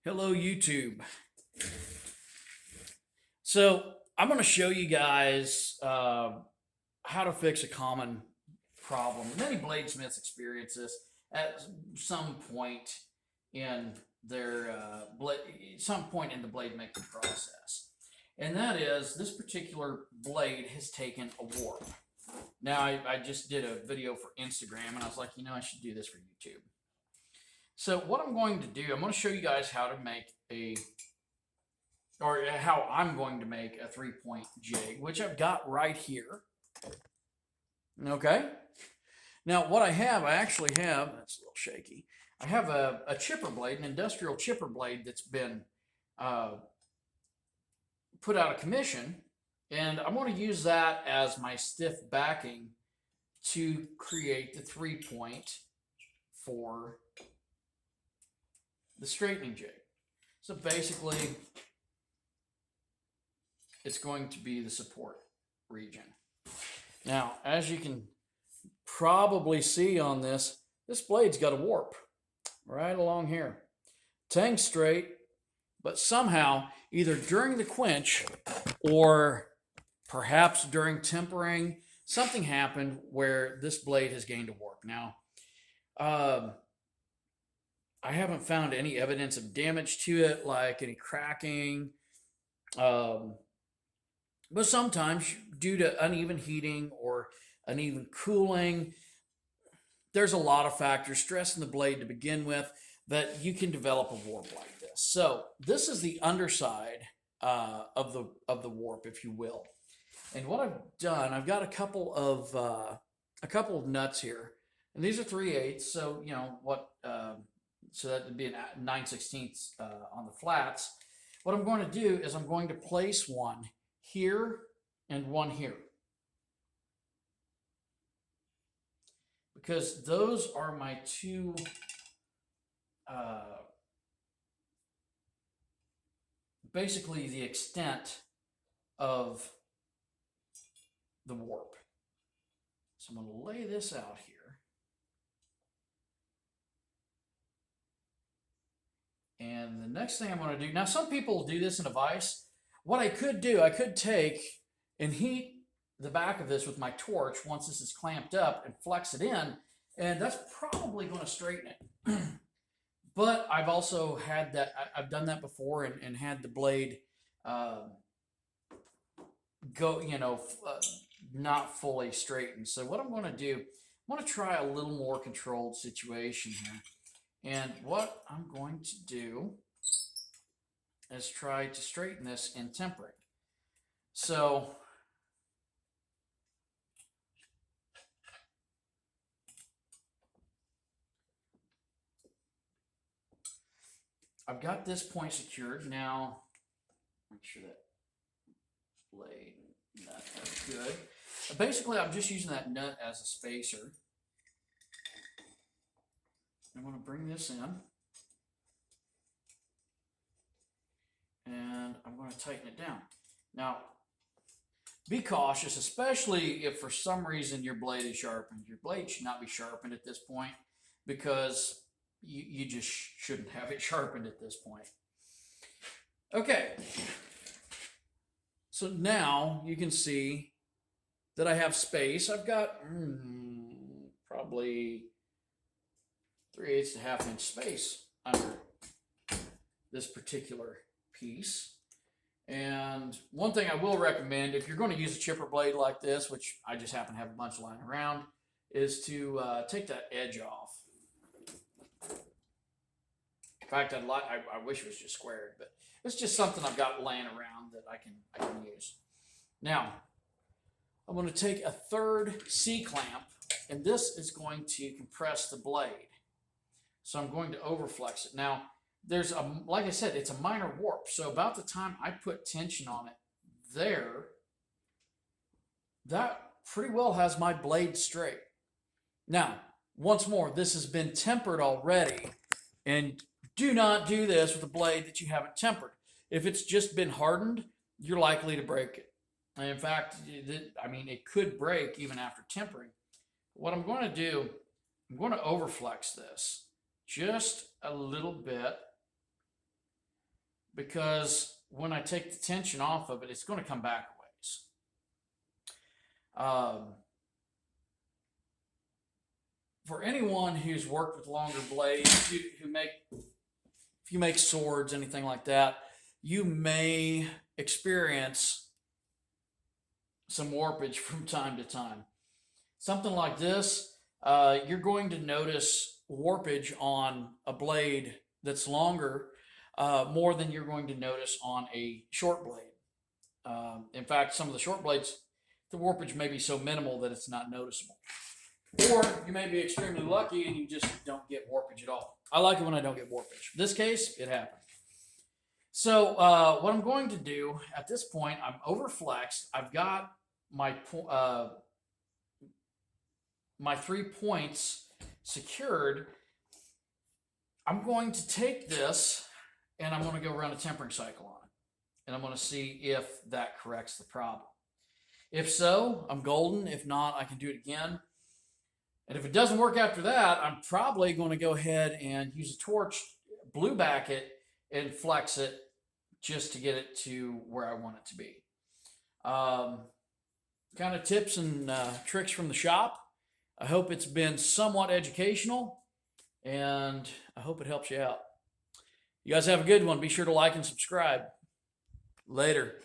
Hello, YouTube. So I'm going to show you guys how to fix a common problem. Many bladesmiths experience this at some point in their some point in the blade making process, and that is this particular blade has taken a warp. Now I just did a video for Instagram, and I was like, I should do this for YouTube. So what I'm going to do, I'm going to show you guys how to make how I'm going to make a 3-point jig, which I've got right here. Okay. Now what I actually have, that's a little shaky. I have a chipper blade, an industrial chipper blade that's been put out of commission, and I'm going to use that as my stiff backing to create the 3-point for the straightening jig. So basically, it's going to be the support region. Now, as you can probably see on this blade's got a warp right along here. Tang's straight, but somehow, either during the quench or perhaps during tempering, something happened where this blade has gained a warp. Now, I haven't found any evidence of damage to it, like any cracking. But sometimes, due to uneven heating or uneven cooling, there's a lot of factors stressing the blade to begin with that you can develop a warp like this. So this is the underside of the warp, if you will. And what I've done, I've got a couple of nuts here, and these are 3/8. So so that would be a 9/16 on the flats. What I'm going to do is I'm going to place one here and one here, because those are my two basically the extent of the warp. So I'm going to lay this out here. And the next thing I'm going to do, now some people do this in a vise. What I could do, I could take and heat the back of this with my torch once this is clamped up and flex it in, and that's probably going to straighten it. But I've also had that, I've done that before and had the blade go, not fully straightened. So what I'm going to do, I'm going to try a little more controlled situation here. And what I'm going to do is try to straighten this in tempering. So I've got this point secured. Now, make sure that blade nut is good. Basically, I'm just using that nut as a spacer. I'm going to bring this in, and I'm going to tighten it down. Now, be cautious, especially if for some reason your blade is sharpened. Your blade should not be sharpened at this point, because you just shouldn't have it sharpened at this point. Okay, so now you can see that I have space. I've got probably 3/8 to 1/2 inch space under this particular piece. And one thing I will recommend, if you're going to use a chipper blade like this, which I just happen to have a bunch lying around, is to take that edge off. In fact, I wish it was just squared, but it's just something I've got laying around that I can use. Now, I'm going to take a 3rd C-clamp, and this is going to compress the blade. So I'm going to overflex it. Now, like I said, it's a minor warp. So about the time I put tension on it there, that pretty well has my blade straight. Now, once more, this has been tempered already, and do not do this with a blade that you haven't tempered. If it's just been hardened, you're likely to break it. And in fact, it could break even after tempering. What I'm going to do, I'm going to overflex this just a little bit because when I take the tension off of it, it's going to come back a ways. For anyone who's worked with longer blades, if you make swords, anything like that, you may experience some warpage from time to time. Something like this, you're going to notice warpage on a blade that's longer more than you're going to notice on a short blade. In fact, some of the short blades, the warpage may be so minimal that it's not noticeable. Or you may be extremely lucky and you just don't get warpage at all. I like it when I don't get warpage. In this case, it happened. So what I'm going to do at this point, I'm overflexed. I've got my 3 points secured. I'm going to take this and I'm going to go run a tempering cycle on it. And I'm going to see if that corrects the problem. If so, I'm golden. If not, I can do it again. And if it doesn't work after that, I'm probably going to go ahead and use a torch, blue back it, and flex it just to get it to where I want it to be. Kind of tips and tricks from the shop. I hope it's been somewhat educational, and I hope it helps you out. You guys have a good one. Be sure to like and subscribe. Later.